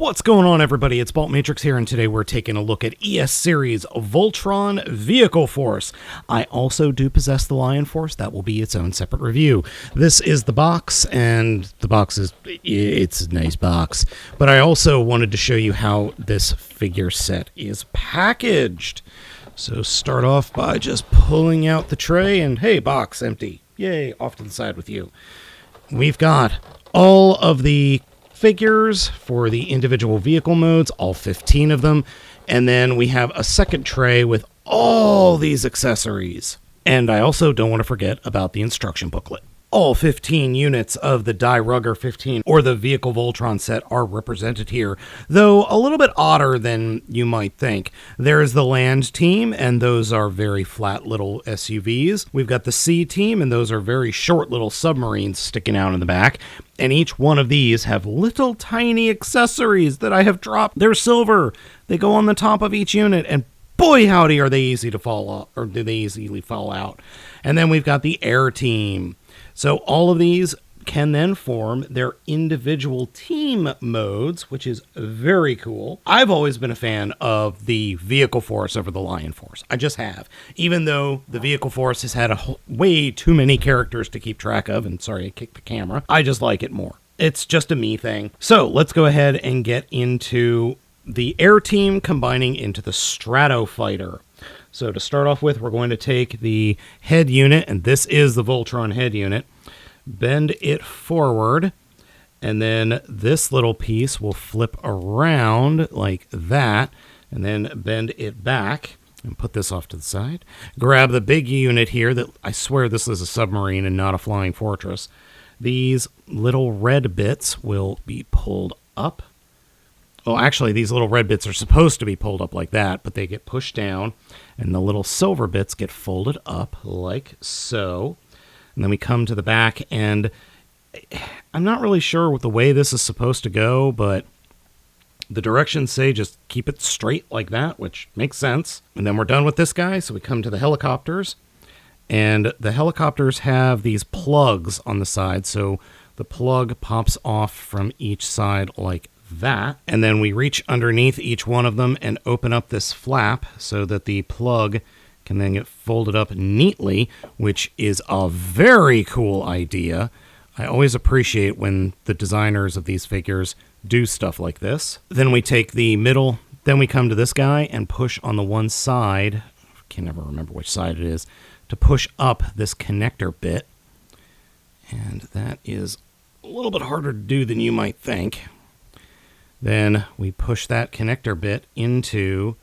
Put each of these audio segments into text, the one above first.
What's going on, everybody? It's Baltmatrix here, and today we're taking a look at ES Series Voltron Vehicle Force. I also do possess the Lion Force. That will be its own separate review. This is the box, and the box it's a nice box. But I also wanted to show you how this figure set is packaged. So start off by just pulling out the tray, and hey, box empty. Yay, off to the side with you. We've got all of the figures for the individual vehicle modes, all 15 of them, and then we have a second tray with all these accessories. And I also don't want to forget about the instruction booklet. All 15 units of the Die Rugger 15 or the Vehicle Voltron set are represented here, though a little bit odder than you might think. There's the land team, and those are very flat little SUVs. We've got the sea team, and those are very short little submarines sticking out in the back. And each one of these have little tiny accessories that I have dropped. They're silver. They go on the top of each unit, and boy howdy are they easy to fall off, or do they easily fall out. And then we've got the air team. So all of these can then form their individual team modes, which is very cool. I've always been a fan of the Vehicle Force over the Lion Force. I just have. Even though the Vehicle Force has had way too many characters to keep track of, and sorry I kicked the camera, I just like it more. It's just a me thing. So let's go ahead and get into the air team combining into the Stratofighter. So to start off with, we're going to take the head unit, and this is the Voltron head unit, bend it forward, and then this little piece will flip around like that, and then bend it back, and put this off to the side. Grab the big unit here, that I swear this is a submarine and not a flying fortress. These little red bits will be pulled up. Well, actually, these little red bits are supposed to be pulled up like that, but they get pushed down, and the little silver bits get folded up like so. And then we come to the back, and I'm not really sure what the way this is supposed to go, but the directions say just keep it straight like that, which makes sense. And then we're done with this guy, so we come to the helicopters. And the helicopters have these plugs on the side, so the plug pops off from each side like that, and then we reach underneath each one of them and open up this flap so that the plug can then get folded up neatly, which is a very cool idea. I always appreciate when the designers of these figures do stuff like this. Then we take the middle, then we come to this guy and push on the one side, I can never remember which side it is, to push up this connector bit. And that is a little bit harder to do than you might think. Then we push that connector bit into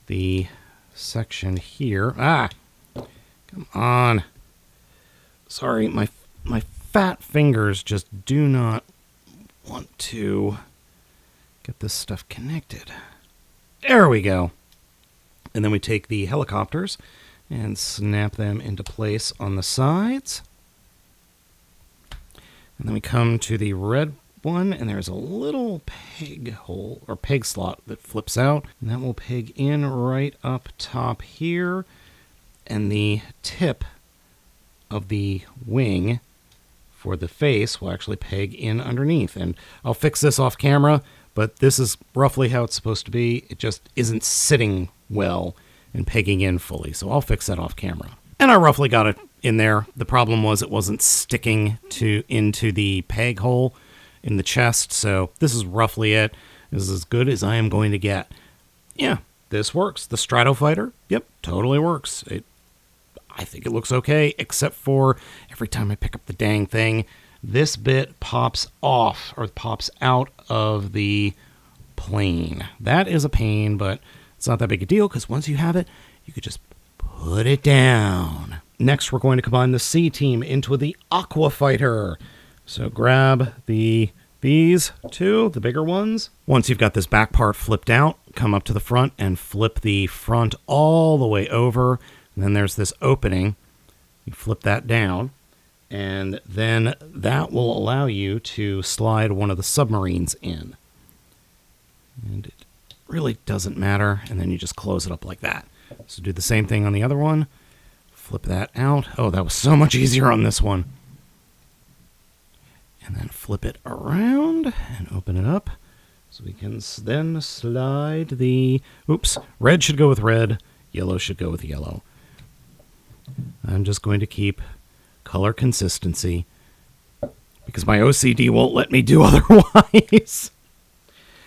the section here. Ah, come on. Sorry, my fat fingers just do not want to get this stuff connected. There we go. And then we take the helicopters and snap them into place on the sides. And then we come to the red one, and there's a little peg hole or peg slot that flips out, and that will peg in right up top here, and the tip of the wing for the face will actually peg in underneath. And I'll fix this off camera, but this is roughly how it's supposed to be. It just isn't sitting well and pegging in fully, so I'll fix that off camera. And I roughly got it in there. The problem was it wasn't sticking into the peg hole in the chest, so this is roughly it. This is as good as I am going to get. Yeah, this works. The Stratofighter, yep, totally works. I think it looks okay, except for every time I pick up the dang thing, this bit pops off, or pops out of the plane. That is a pain, but it's not that big a deal, because once you have it, you could just put it down. Next, we're going to combine the sea team into the Aqua Fighter. So grab these two, the bigger ones. Once you've got this back part flipped out, come up to the front and flip the front all the way over. And then there's this opening. You flip that down, and then that will allow you to slide one of the submarines in. And it really doesn't matter. And then you just close it up like that. So do the same thing on the other one. Flip that out. Oh, that was so much easier on this one. And then flip it around and open it up So we can then slide the... Oops. Red should go with red. Yellow should go with yellow. I'm just going to keep color consistency because my OCD won't let me do otherwise.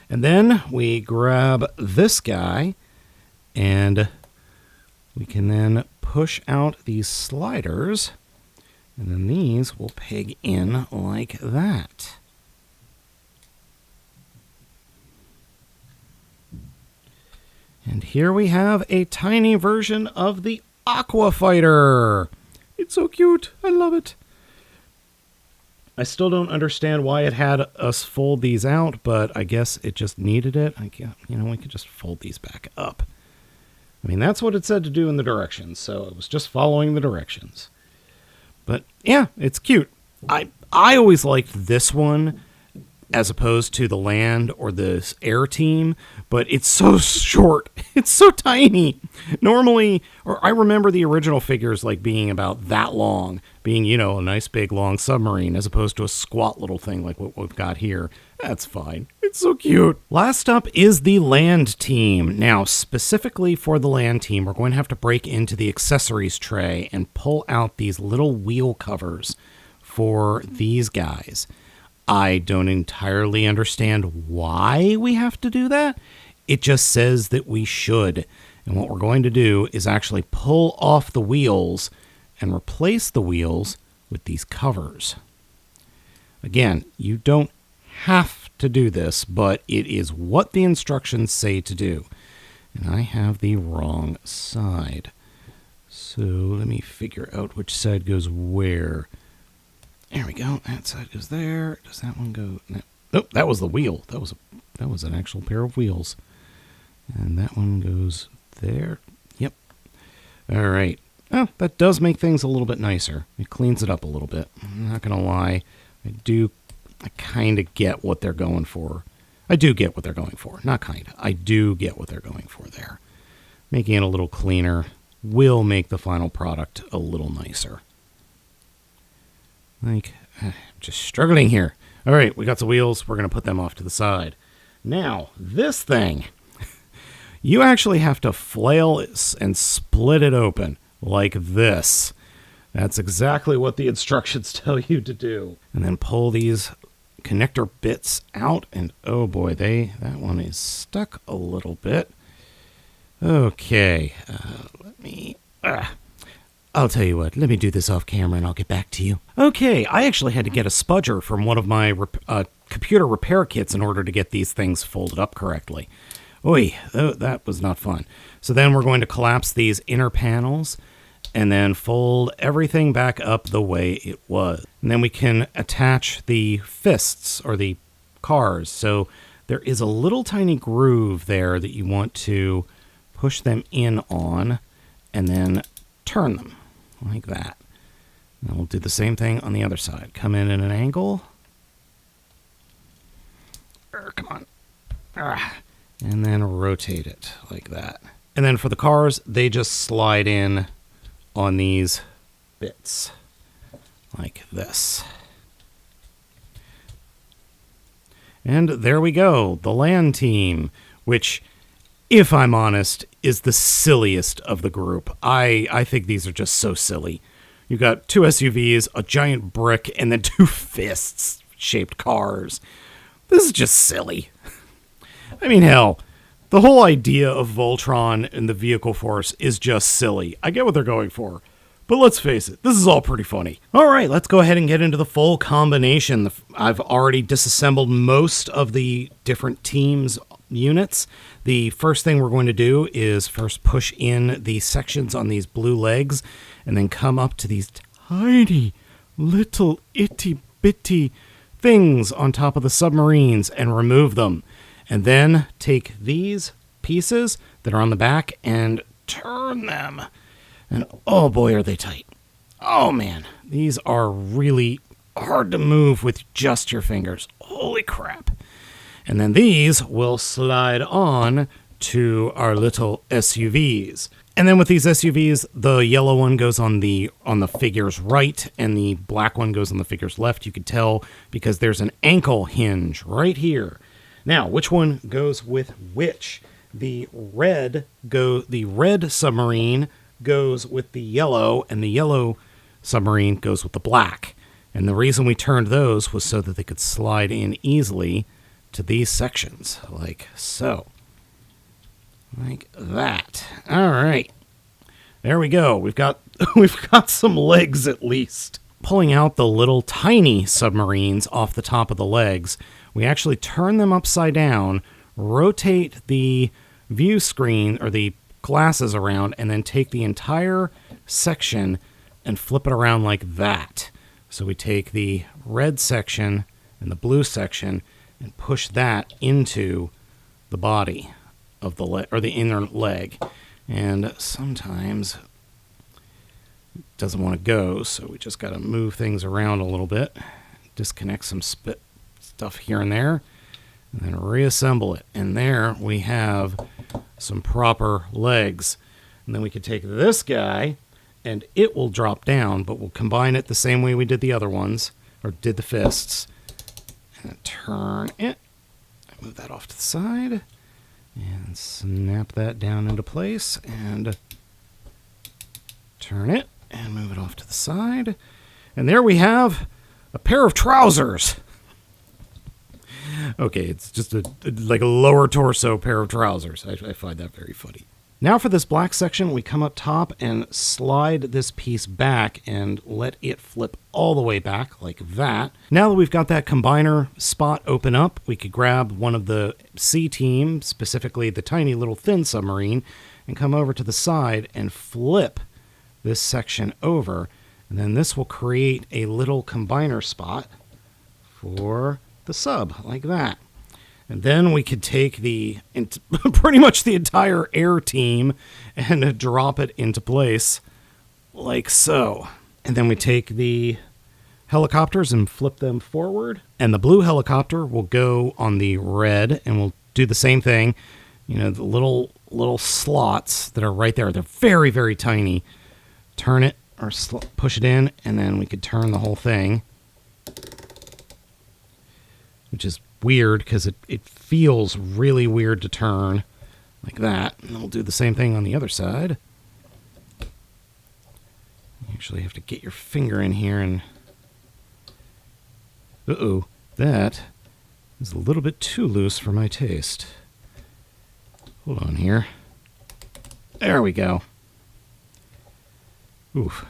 And then we grab this guy and we can then push out these sliders, and then these will peg in like that. And here we have a tiny version of the Aqua Fighter. It's so cute. I love it. I still don't understand why it had us fold these out, but I guess it just needed it. We could just fold these back up. I mean, that's what it said to do in the directions, so it was just following the directions. But yeah, it's cute. I always liked this one as opposed to the land or the air team, but it's so short. It's so tiny. Normally, or I remember the original figures like being about that long, being, a nice big long submarine as opposed to a squat little thing like what we've got here. That's fine. It's so cute. Last up is the land team. Now, specifically for the land team, we're going to have to break into the accessories tray and pull out these little wheel covers for these guys. I don't entirely understand why we have to do that. It just says that we should. And what we're going to do is actually pull off the wheels and replace the wheels with these covers. Again, you don't have to do this, but it is what the instructions say to do. And I have the wrong side. So let me figure out which side goes where. There we go. That side goes there. Does that one go? No. Nope, that was the wheel. That was an actual pair of wheels. And that one goes there. Yep. All right. Oh, that does make things a little bit nicer. It cleans it up a little bit. I'm not going to lie. I kind of get what they're going for. I do get what they're going for. Not kind of. I do get what they're going for there. Making it a little cleaner will make the final product a little nicer. I'm just struggling here. All right, we got the wheels. We're going to put them off to the side. Now, this thing, you actually have to flail it and split it open like this. That's exactly what the instructions tell you to do. And then pull these connector bits out, and oh boy, that one is stuck a little bit. Okay, I'll tell you what, let me do this off camera and I'll get back to you. Okay, I actually had to get a spudger from one of my computer repair kits in order to get these things folded up correctly. Oy, that was not fun. So then we're going to collapse these inner panels and then fold everything back up the way it was. And then we can attach the fists or the cars. So there is a little tiny groove there that you want to push them in on and then turn them like that. And we'll do the same thing on the other side. Come in at an angle. Come on. And then rotate it like that. And then for the cars, they just slide in on these bits like this. And there we go, the land team, which, if I'm honest, is the silliest of the group. I think these are just so silly. You got two SUVs, a giant brick, and then two fists-shaped cars. This is just silly. I mean, hell, the whole idea of Voltron and the vehicle force is just silly. I get what they're going for. But let's face it, this is all pretty funny. All right, let's go ahead and get into the full combination. I've already disassembled most of the different teams' units. The first thing we're going to do is first push in the sections on these blue legs and then come up to these tiny little itty bitty things on top of the submarines and remove them. And then take these pieces that are on the back and turn them. And oh boy, are they tight. Oh man, these are really hard to move with just your fingers. Holy crap. And then these will slide on to our little SUVs. And then with these SUVs, the yellow one goes on the figure's right and the black one goes on the figure's left. You could tell because there's an ankle hinge right here. Now, which one goes with which? The red submarine goes with the yellow, and the yellow submarine goes with the black. And the reason we turned those was so that they could slide in easily to these sections, like so. Like that. All right. There we go. We've got some legs at least. Pulling out the little tiny submarines off the top of the legs, we actually turn them upside down, rotate the view screen or the glasses around, and then take the entire section and flip it around like that. So we take the red section and the blue section and push that into the body of the leg, or the inner leg. And sometimes it doesn't want to go, so we just got to move things around a little bit, disconnect some stuff here and there, and then reassemble it. And there we have some proper legs. And then we can take this guy, and it will drop down, but we'll combine it the same way we did the other ones, or did the fists. And turn it. Move that off to the side. And snap that down into place. And turn it. And move it off to the side. And there we have a pair of trousers. Okay, it's just like a lower torso pair of trousers. I find that very funny. Now for this black section, we come up top and slide this piece back and let it flip all the way back like that. Now that we've got that combiner spot open up, we could grab one of the C team, specifically the tiny little thin submarine, and come over to the side and flip this section over. And then this will create a little combiner spot for the sub, like that. And then we could take pretty much the entire air team and drop it into place like so. And then we take the helicopters and flip them forward. And the blue helicopter will go on the red, and we'll do the same thing. You know, the little slots that are right there. They're very, very tiny. Turn it or push it in, and then we could turn the whole thing, which is weird because it feels really weird to turn like that. And then we'll do the same thing on the other side. You actually have to get your finger in here and... Uh-oh, that is a little bit too loose for my taste. Hold on here. There we go. Oof.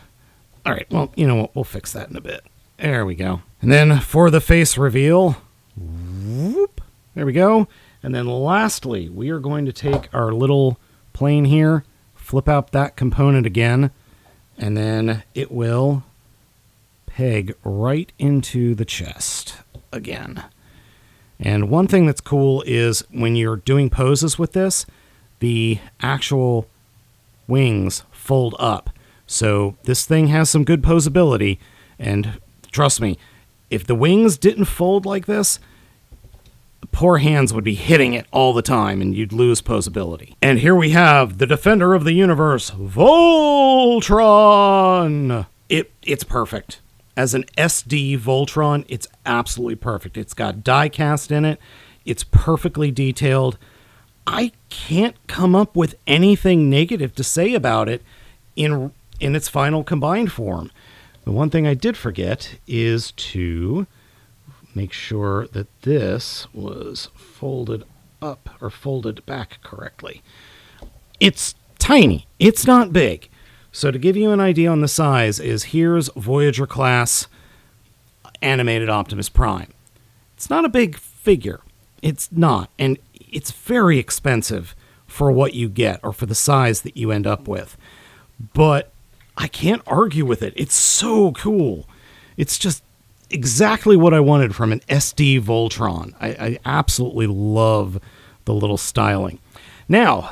All right, well, you know what? We'll fix that in a bit. There we go. And then for the face reveal... Whoop, there we go. And then lastly, we are going to take our little plane here, flip out that component again, and then it will peg right into the chest again. And one thing that's cool is when you're doing poses with this, the actual wings fold up. So this thing has some good posability, and trust me, if the wings didn't fold like this, the poor hands would be hitting it all the time and you'd lose posability. And here we have the Defender of the Universe, Voltron! It's perfect. As an SD Voltron, it's absolutely perfect. It's got die cast in it. It's perfectly detailed. I can't come up with anything negative to say about it in its final combined form. The one thing I did forget is to make sure that this was folded up or folded back correctly. It's tiny. It's not big. So to give you an idea on the size is here's Voyager class animated Optimus Prime. It's not a big figure. It's not. And it's very expensive for what you get or for the size that you end up with. But I can't argue with it. It's so cool. It's just exactly what I wanted from an SD Voltron. I absolutely love the little styling. Now,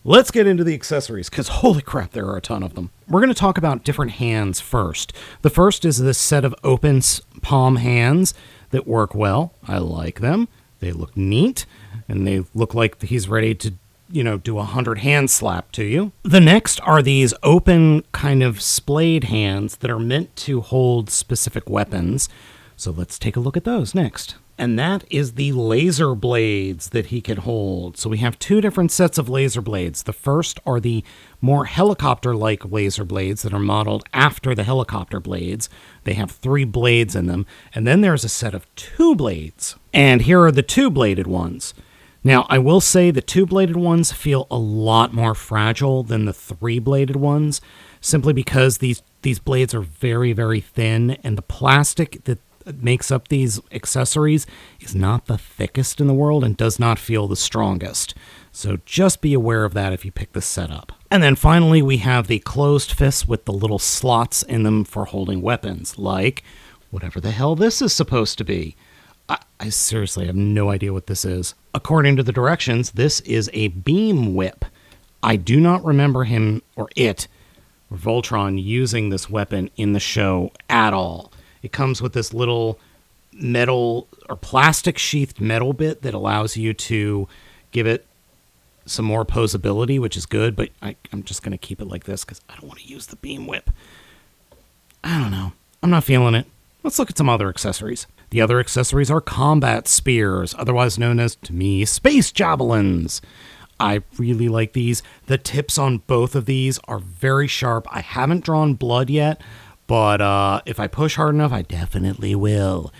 let's get into the accessories, because holy crap, there are a ton of them. We're going to talk about different hands first. The first is this set of open palm hands that work well. I like them. They look neat, and they look like he's ready to do a 100 hand slap to you. The next are these open kind of splayed hands that are meant to hold specific weapons. So let's take a look at those next. and that is the laser blades that he can hold. So we have two different sets of laser blades. The first are the more helicopter-like laser blades that are modeled after the helicopter blades. They have 3 blades in them, and then there's a set of 2 blades. And here are the 2-bladed ones. Now, I will say the 2-bladed ones feel a lot more fragile than the 3-bladed ones, simply because these blades are very, very thin, and the plastic that makes up these accessories is not the thickest in the world and does not feel the strongest. So just be aware of that if you pick this set up. And then finally, we have the closed fists with the little slots in them for holding weapons, like whatever the hell this is supposed to be. I seriously have no idea what this is. According to the directions, this is a beam whip. I do not remember him or Voltron, using this weapon in the show at all. It comes with this little metal or plastic sheathed metal bit that allows you to give it some more posability, which is good, but I'm just going to keep it like this because I don't want to use the beam whip. I don't know. I'm not feeling it. Let's look at some other accessories. The other accessories are combat spears, otherwise known as, to me, space javelins. I really like these. The tips on both of these are very sharp. I haven't drawn blood yet, but if I push hard enough, I definitely will.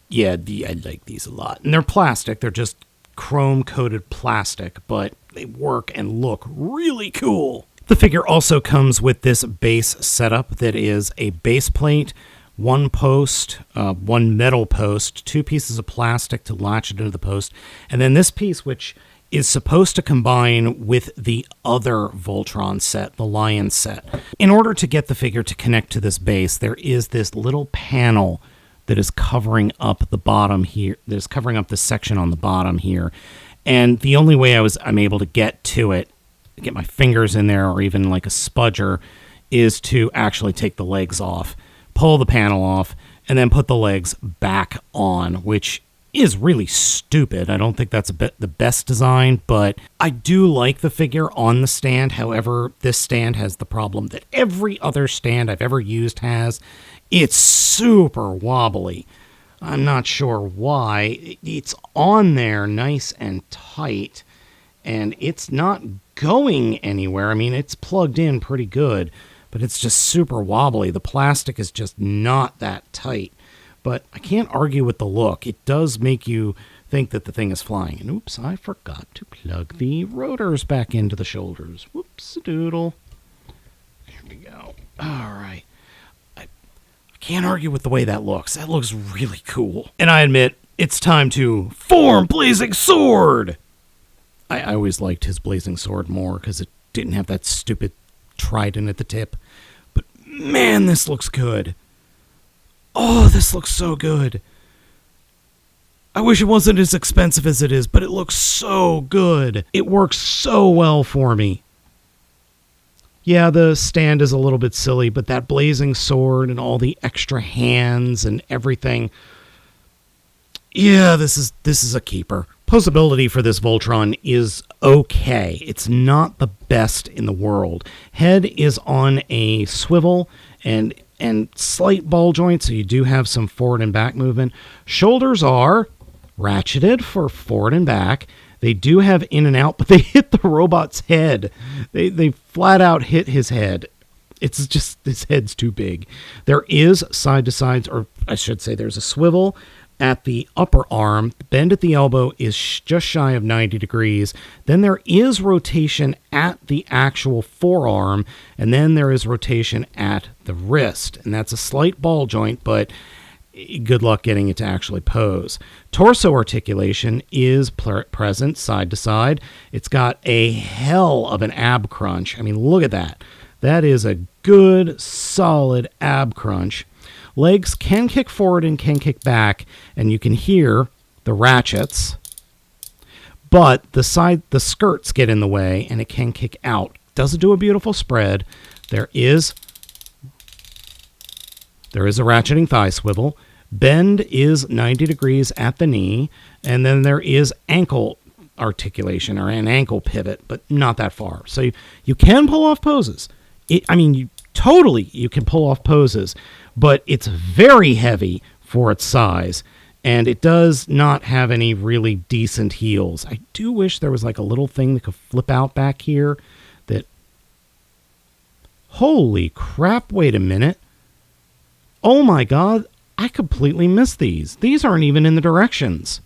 Yeah, I like these a lot. And they're plastic. They're just chrome-coated plastic, but they work and look really cool. The figure also comes with this base setup that is a base plate, one post, one metal post, 2 pieces of plastic to latch it into the post, and then this piece, which is supposed to combine with the other Voltron set, the Lion set. In order to get the figure to connect to this base, there is this little panel that is covering up the bottom here, that is covering up the section on the bottom here. And the only way I'm able to get to it, get my fingers in there, or even like a spudger, is to actually take the legs off, pull the panel off, and then put the legs back on, which is really stupid. I don't think that's the best design, but I do like the figure on the stand. However, this stand has the problem that every other stand I've ever used has. It's super wobbly. I'm not sure why. It's on there nice and tight, and it's not going anywhere. I mean, it's plugged in pretty good, but it's just super wobbly. The plastic is just not that tight. But I can't argue with the look. It does make you think that the thing is flying. And oops, I forgot to plug the rotors back into the shoulders. Whoops-a-doodle. There we go. All right. I can't argue with the way that looks. That looks really cool. And I admit, it's time to form Blazing Sword! I always liked his Blazing Sword more because it didn't have that stupid trident at the tip. But man, this looks good. Oh, this looks so good. I wish it wasn't as expensive as it is, but it looks so good. It works so well for me. Yeah, the stand is a little bit silly, but that blazing sword and all the extra hands and everything. Yeah, this is a keeper. Posability for this Voltron is okay. It's not the best in the world. Head is on a swivel and slight ball joints, so you do have some forward and back movement. Shoulders are ratcheted for forward and back. They do have in and out, but they hit the robot's head. They flat out hit his head. It's just, his head's too big. There is side to sides, or I should say there's a swivel at the upper arm. The bend at the elbow is just shy of 90 degrees. Then there is rotation at the actual forearm, and then there is rotation at the wrist. And that's a slight ball joint, but good luck getting it to actually pose. Torso articulation is present side to side. It's got a hell of an ab crunch. I mean, look at that. That is a good, solid ab crunch. Legs can kick forward and can kick back, and you can hear the ratchets, but the skirts get in the way, and it can kick out. Doesn't do a beautiful spread. There is a ratcheting thigh swivel. Bend is 90 degrees at the knee, and then there is ankle articulation or an ankle pivot, but not that far. So you can pull off poses. You can pull off poses, but it's very heavy for its size, And it does not have any really decent heels. I do wish there was like a little thing that could flip out back here that... Holy crap, wait a minute. Oh my god, I completely missed these. These aren't even in the directions.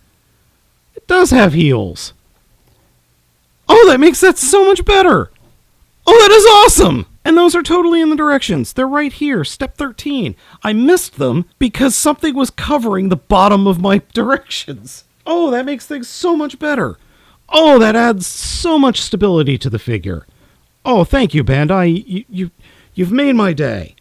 It does have heels. Oh, that makes that so much better. Oh, that is awesome. And those are totally in the directions. They're right here, step 13. I missed them because something was covering the bottom of my directions. Oh, that makes things so much better. Oh, that adds so much stability to the figure. Oh, thank you, Bandai. You've made my day.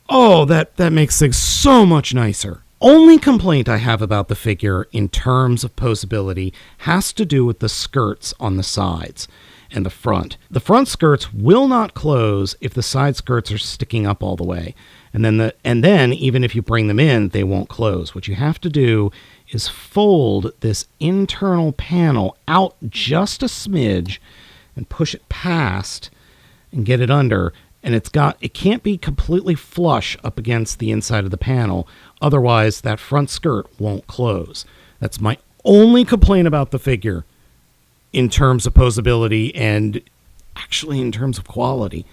Oh, that makes things so much nicer. Only complaint I have about the figure in terms of posability has to do with the skirts on the sides and the front. The front skirts will not close if the side skirts are sticking up all the way. And then even if you bring them in, they won't close. What you have to do is fold this internal panel out just a smidge and push it past and get it under. And it can't be completely flush up against the inside of the panel. Otherwise, that front skirt won't close. That's my only complaint about the figure in terms of posability and actually in terms of quality.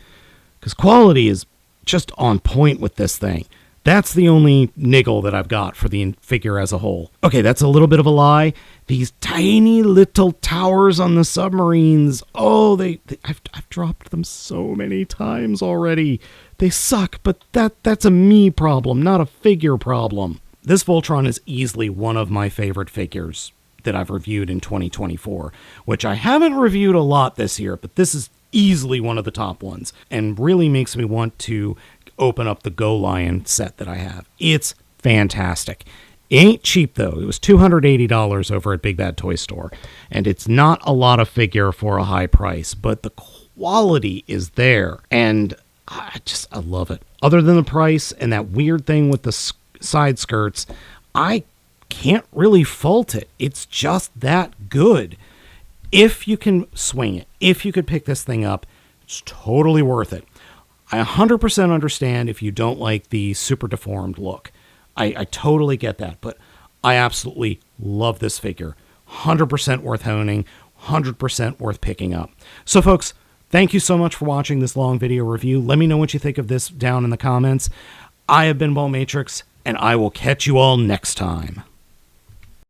Because quality is just on point with this thing. That's the only niggle that I've got for the figure as a whole. Okay, that's a little bit of a lie. These tiny little towers on the submarines, I've dropped them so many times already. They suck, but that's a me problem, not a figure problem. This Voltron is easily one of my favorite figures that I've reviewed in 2024, which I haven't reviewed a lot this year, but this is easily one of the top ones and really makes me want to open up the Go Lion set that I have. It's fantastic. It ain't cheap, though. It was $280 over at Big Bad Toy Store, and it's not a lot of figure for a high price, but the quality is there, and I love it. Other than the price and that weird thing with the side skirts, I can't really fault it. It's just that good. If you can swing it, if you could pick this thing up, it's totally worth it. I 100% understand if you don't like the super deformed look. I totally get that, but I absolutely love this figure. 100% worth owning, 100% worth picking up. So folks, thank you so much for watching this long video review. Let me know what you think of this down in the comments. I have been Baltmatrix, and I will catch you all next time.